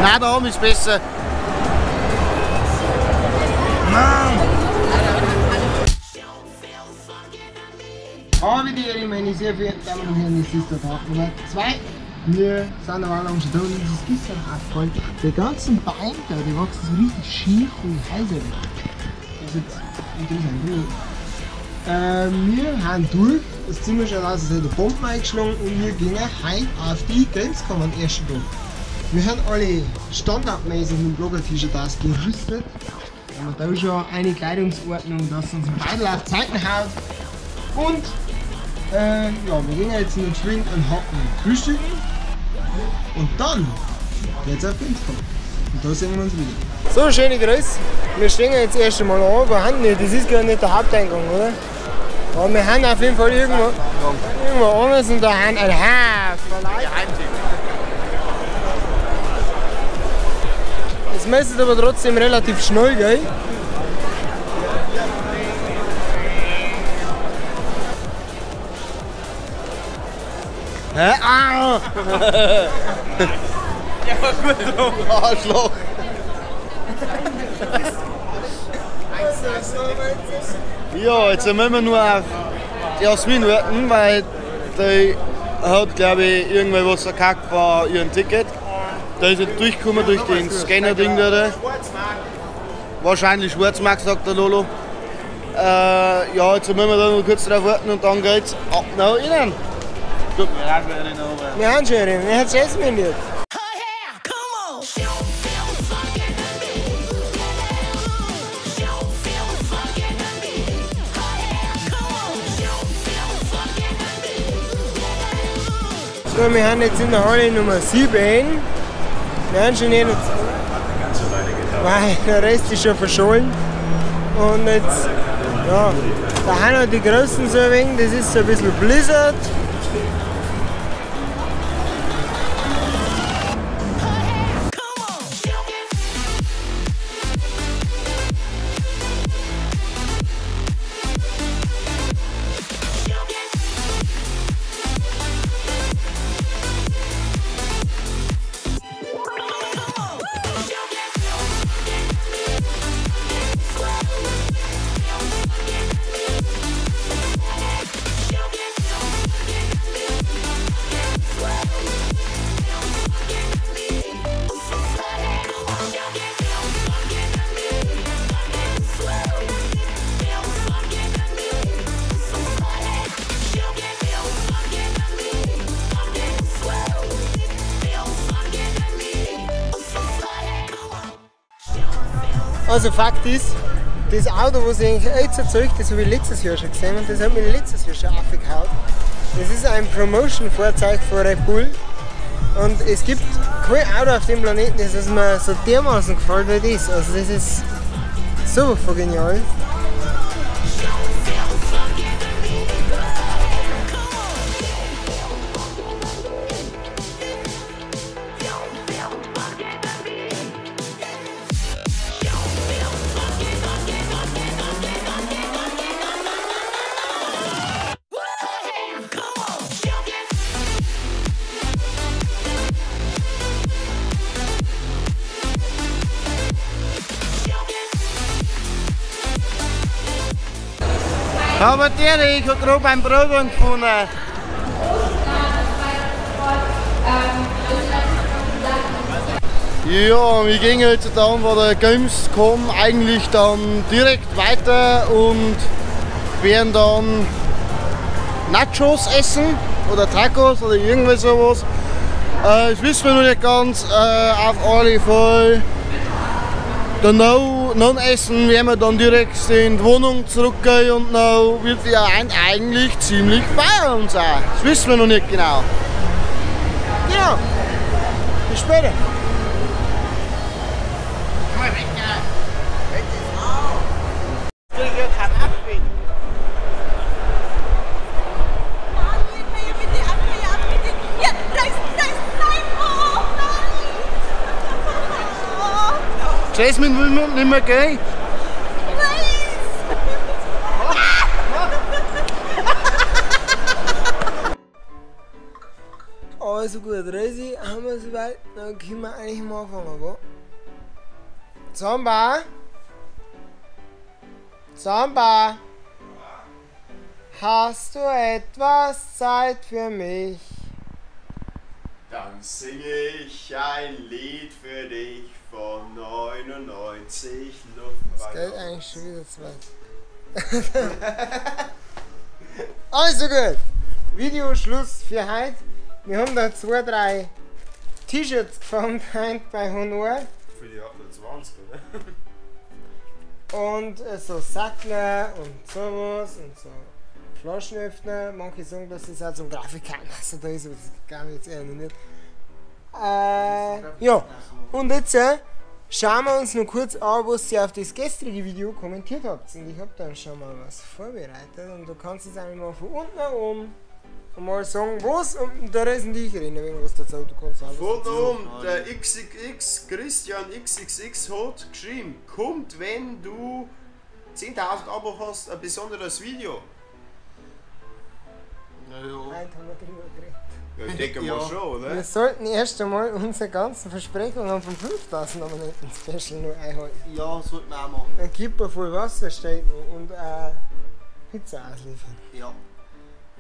Nein, da oben ist besser. Aber die meine sehr verehrten Damen und Herren, es ist der Tag Nummer 2. Wir sind aber alle schon da und es ist gestern aufgefallen. Die ganzen Beine da, die wachsen so richtig schief und heiser. Das ist jetzt interessant. Wir haben durch, das Zimmer schaut aus, als hätte Bomben eingeschlagen und wir gehen heute auf die Gamescom am ersten Tag. Wir haben alle standardmäßig mit dem Blogger-T-Shirt ausgerüstet. Wir haben da schon eine Kleidungsordnung, dass uns ein Beidel auf Zeiten haut. Und ja, wir gehen jetzt in den Schwing und Hacken frühstücken. Und dann geht's auf Gamescom. Und da sehen wir uns wieder. So, schöne Grüße. Wir stehen jetzt erst einmal an, wo haben wir? Das ist gar nicht der Haupteingang, oder? Aber wir haben auf jeden Fall irgendwo anders und da haben ein Haufen. Es müsste aber trotzdem relativ schnell gehen. Hä? Ah! Ja, gut so. Arschloch! Ja, jetzt müssen wir nur auf Jasmin warten, weil die hat, glaube ich, irgendwann was verkackt von ihrem Ticket. Da ist jetzt durchgekommen durch den Scanner-Ding da. Wahrscheinlich Schwarzmarkt, sagt der Lolo. Ja, jetzt müssen wir da noch kurz drauf warten und dann geht's ab nach innen. Gut, wir haben schon einen oben. Wir haben schon einen, wir haben Jasmin nicht. So, wir haben jetzt in der Halle Nummer 7. Wir haben schon einen, weil der Rest ist schon verschollen. Und jetzt, ja, da haben wir die Großen so ein wenig, das ist so ein bisschen Blizzard. Also Fakt ist, das Auto, was ich jetzt erzeugt, das habe ich letztes Jahr schon gesehen und das hat mich letztes Jahr schon aufgehauen. Das ist ein Promotion-Fahrzeug von Red Bull und es gibt kein Auto auf dem Planeten, das mir so dermaßen gefällt wie das. Also das ist so genial. Aber der, ich habe gerade ein Programm gefunden. Ja, wir gehen jetzt dann bei der Gamescom eigentlich dann direkt weiter und werden dann Nachos essen oder Tacos oder irgendwas sowas. Das wissen wir noch nicht ganz. Auf alle Fälle. Dann essen werden wir dann direkt in die Wohnung zurückgehen und dann wird die eigentlich ziemlich feiern und so. Das wissen wir noch nicht genau. Genau. Bis später. Jasmin will nicht mehr gehen. Also gut, Resi, haben wir soweit, dann können wir eigentlich mal anfangen, wa? Samba? Samba? Hast du etwas Zeit für mich? Dann singe ich ein Lied für dich von 99 Das geht eigentlich schon wieder zu weit. Also gut, Videoschluss für heute. Wir haben da 2, 3 T-Shirts gefunden heute bei Honor. Für die 28, oder? Und so Sattler und sowas und so Flaschenöffner. Manche sagen, dass das auch zum Grafiker also da ist, aber das kann ich jetzt eher noch nicht. Ja, und jetzt schauen wir uns noch kurz an, was ihr auf das gestrige Video kommentiert habt. Und ich habe dann schon mal was vorbereitet und du kannst jetzt einmal von unten nach oben mal sagen, was, und da ist nicht ich reden, irgendwas dazu, du kannst alles Von dazu. oben, der XXX, Christian XXX hat geschrieben, kommt, wenn du 10.000 Abo hast, ein besonderes Video. Ja, ja. Heute haben wir drüber geredet. Ja, ich denke mal Ja. schon, Wir oder? sollten erst einmal unsere ganzen Versprechungen von 5000 Abonnenten Special noch einhalten. Ja, sollten wir auch machen. Ein Kipper voll Wasser steht noch und Pizza ausliefern. Ja.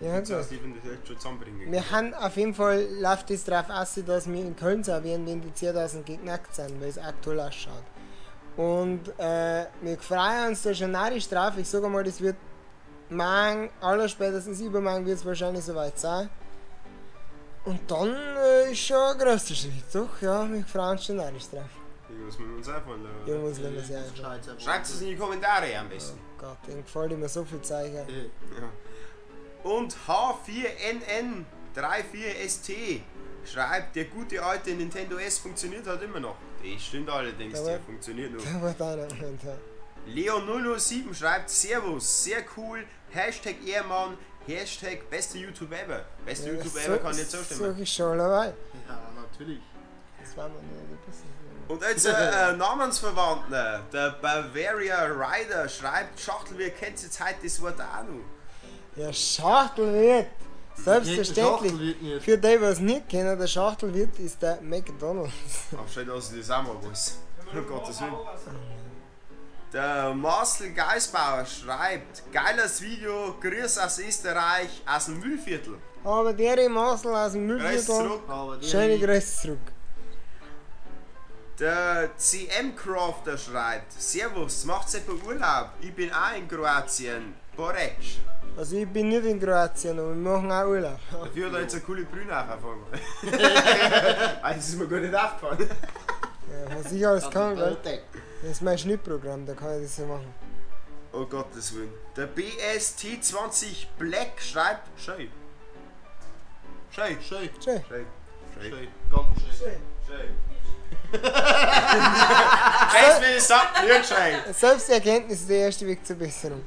Ja, Das heißt, gut. ich finde das echt schon zusammenbringen. Wir haben auf jeden Fall, läuft es darauf aus, dass wir in Köln sein werden, wenn die 10.000 geknackt sind, weil es aktuell ausschaut. Und wir freuen uns da schon narrisch drauf. Ich sage mal, das wird morgen, allerspätestens übermorgen wird es wahrscheinlich soweit sein. Und dann ist schon ein größter Schritt, doch? Ja, wir freuen uns schon narrisch drauf. Irgendwas müssen wir uns einfallen lassen. Jungs, wenn wir es anschauen. Schreibt es in die Kommentare am besten. Oh Gott, denen gefällt immer so viel Zeichen. Ja. Und H4NN34ST schreibt, der gute alte Nintendo S funktioniert halt immer noch. Das stimmt allerdings, Aber- der funktioniert noch. Da war einer Moment, ja. Leo007 schreibt, Servus, sehr cool, Hashtag Ehrmann, Hashtag beste YouTube ever. Beste YouTube ever kann nicht so Sag stimmen. ich schon dabei. Ja, natürlich. Das war mir nicht wissen. Und jetzt Namensverwandter, der Bavaria Rider schreibt, Schachtel, wie kennt jetzt heute das Wort auch noch? Ja, Schachtelwirt. Selbstverständlich. Schachtelwirt nicht. Für die, die es nicht kennen, der Schachtelwirt ist der McDonalds. Ach, schön, dass ich das auch mal weiß. Um Gottes Willen. Der Marcel Geisbauer schreibt, geiles Video, Grüß aus Österreich, aus dem Müllviertel. Aber der Masel aus dem Grüß Müllviertel, zurück. Aber die schöne Grüße zurück. Der CM Crafter schreibt, Servus, macht's etwa Urlaub? Ich bin auch in Kroatien, Porec. Also ich bin nicht in Kroatien, aber wir machen auch Urlaub. Dafür hat er jetzt eine coole Brühe aufgefangen. Das ist mir gar nicht aufgefallen. Ja, was ich alles kann, gell? Bibliothek. Das ist mein Schnittprogramm, da kann ich das so machen. Oh Gottes Willen. Der BST20 Black schreibt, schön. Schön. Schön. Schön. Schön. Schön. Ganz schön. Schön. Weißt du, wie ich sag? Nicht schön. Selbsterkenntnis ist der erste Weg zur Besserung.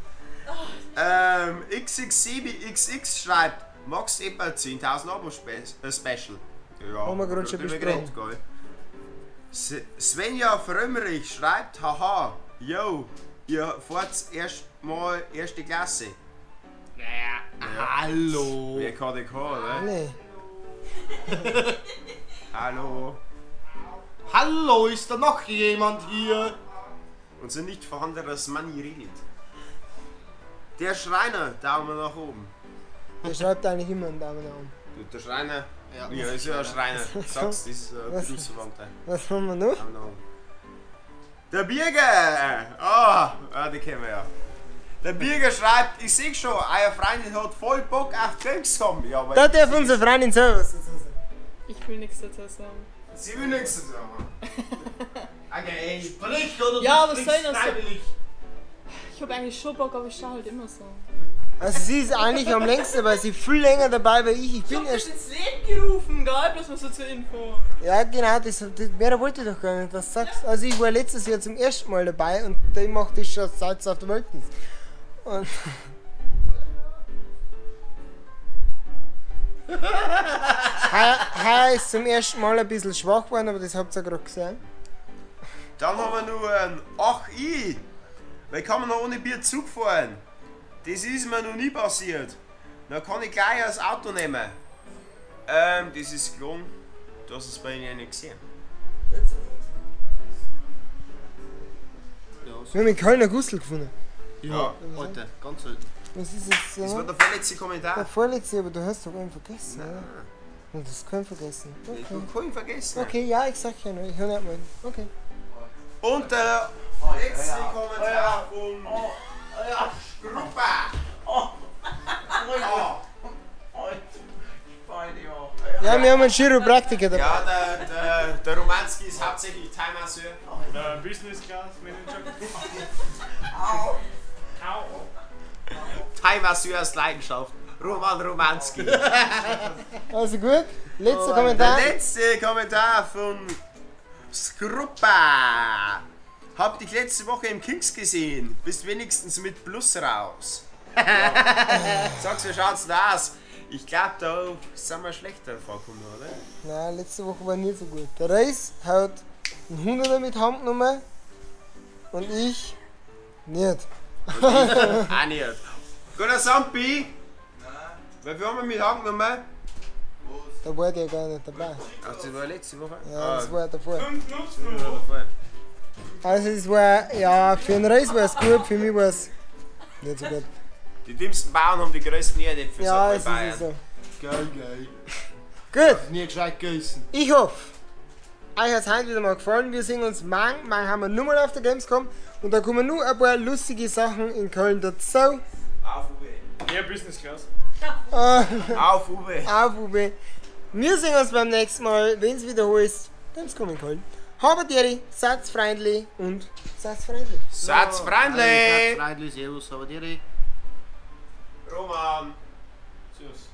XX7XX schreibt, magst etwa 10.000 Abo Special? Ja, Haben wir gerade schon drüber besprochen. geredet, gell? Svenja Frömmerich schreibt, haha, yo, ihr fahrt erst mal erste Klasse. Hallo. Wer KDK, oder? Nee. Hallo. Hallo, ist da noch jemand hier? Unser nicht vorhandenes Money redet. Der Schreiner, Daumen nach oben. Der schreibt eigentlich immer einen Daumen nach oben. Der Schreiner, Ja. ja, ist ja ein Schreiner. Sag's, das ist ein Was? Berufsverwandter. Was haben wir noch? Daumen nach oben. Der Birger! Ah, die kennen wir ja. Der Birger schreibt, ich sehe schon, euer Freundin hat voll Bock auf Drinks haben. Ja, aber Da darf unsere Freundin selber was dazu sagen. Ich will nichts dazu sagen. sie will nichts zu sagen. Okay, Sprich oder Ja, du was sprichst soll ich noch sagen? freiwillig. Ich habe eigentlich schon Bock, aber ich schaue halt immer so. Also sie ist eigentlich am längsten, weil sie viel länger dabei war ich. Ich Ich bin hab das erst. ins Leben gerufen, gell? Bloß mal so zur Info. Ja genau, das wer wollte doch gar nicht, dass du sagst. Also ich war letztes Jahr zum ersten Mal dabei und die macht das schon seit sie auf der Welt ist. Und heuer ist zum ersten Mal ein bisschen schwach geworden, aber das habt ihr gerade gesehen. dann haben wir noch ein Ach ich. Weil kann man noch ohne Bier Zug fahren? Das ist mir noch nie passiert. Dann kann ich gleich das Auto nehmen. Das ist gelungen. Du hast es bei Ihnen nicht gesehen. Wir haben in Köln einen Gustl gefunden. Ja. Alter, ganz selten. Was ist das? Das war Ja? der vorletzte Der Kommentar. vorletzte, aber du hast doch einen vergessen, Nein, oder? Und das ist kein vergessen. ich Okay. hab keinen vergessen. Okay, ja, ich sag ja noch, ich höre nicht mal. Okay. Und der letzte Kommentar von Gruppa. Ja, wir haben einen Chiropraktiker dabei. Ja, der Romanski ist hauptsächlich Thai-Masseur. Der Business Class Manager. Thai-Masseur aus Leidenschaft. Roman Romanski. Also gut, letzter Der Kommentar. letzte Kommentar von Skruppa. Hab dich letzte Woche im Kings gesehen. Bist wenigstens mit Plus raus. Sag's, wie schaut's denn aus? Ich glaube, da sind wir schlechter vorgekommen, oder? Nein, letzte Woche war nicht so gut. Der Reis hat einen 100er mit Hand genommen und ich nicht. Auch nicht. Guter Sampi? Nein. Weil wir haben mit angenommen. Da war der gar nicht dabei. Ach, das war letzte Woche? Ja, das war davor. 5 Nutzen. Ja, davor. Also es war, ja, für den Reis war es gut, für mich war es nicht so gut. Die dümmsten Bauern haben die größten Erdäpfel, Ja, sagt es man in ist Bayern. so. Geil, geil. Gut, Nie gescheit gegessen. ich hoffe, euch hat es heute wieder mal gefallen. Wir sehen uns morgen haben wir nur mal auf der Gamescom und da kommen nur ein paar lustige Sachen in Köln dazu. Auf Uwe. Ja, Business Class. Auf Uwe. Auf UB. Wir sehen uns beim nächsten Mal, wenn es wieder heißt, Gamescom in Köln. Habert Ehre, seid freundlich und seid freundlich. Seid freundlich. Freundlich, servus, aber dir. Roman. Tschüss.